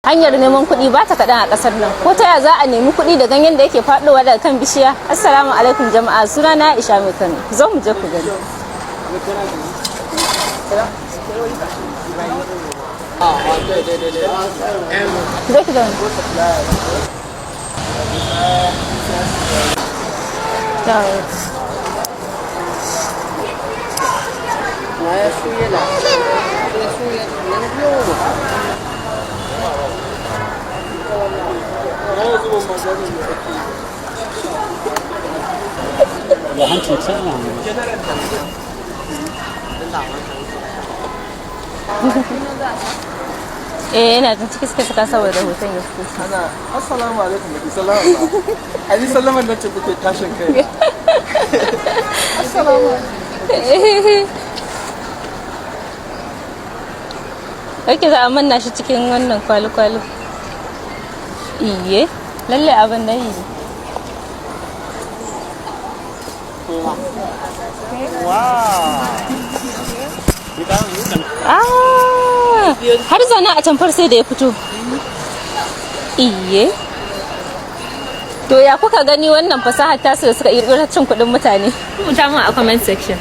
hanyar neman kuɗi ba ta kaɗan a ƙasar nan. Ko ta ya za a nemi kuɗi da ganyen da yake faɗowa daga kan bishiya? Assalamu alaikum jama'a, suna na Aisha mai Kano. Zo mu je ku gani. Zai ki zauna. Ina jin ciki suka saka saboda hoton ya fito. Assalamu alaikum da sallama. Ai sallaman nan ce take tashin kai. Assalamu alaikum. Kake za a manna shi cikin wannan kwali-kwali. Iye, lalle abin da yi. Har zana a tamfar sai da ya fito. Iye. To ya kuka gani wannan fasahar tasu da suka ƙirƙiro cin kuɗin mutane? Rubuta mu a comment section.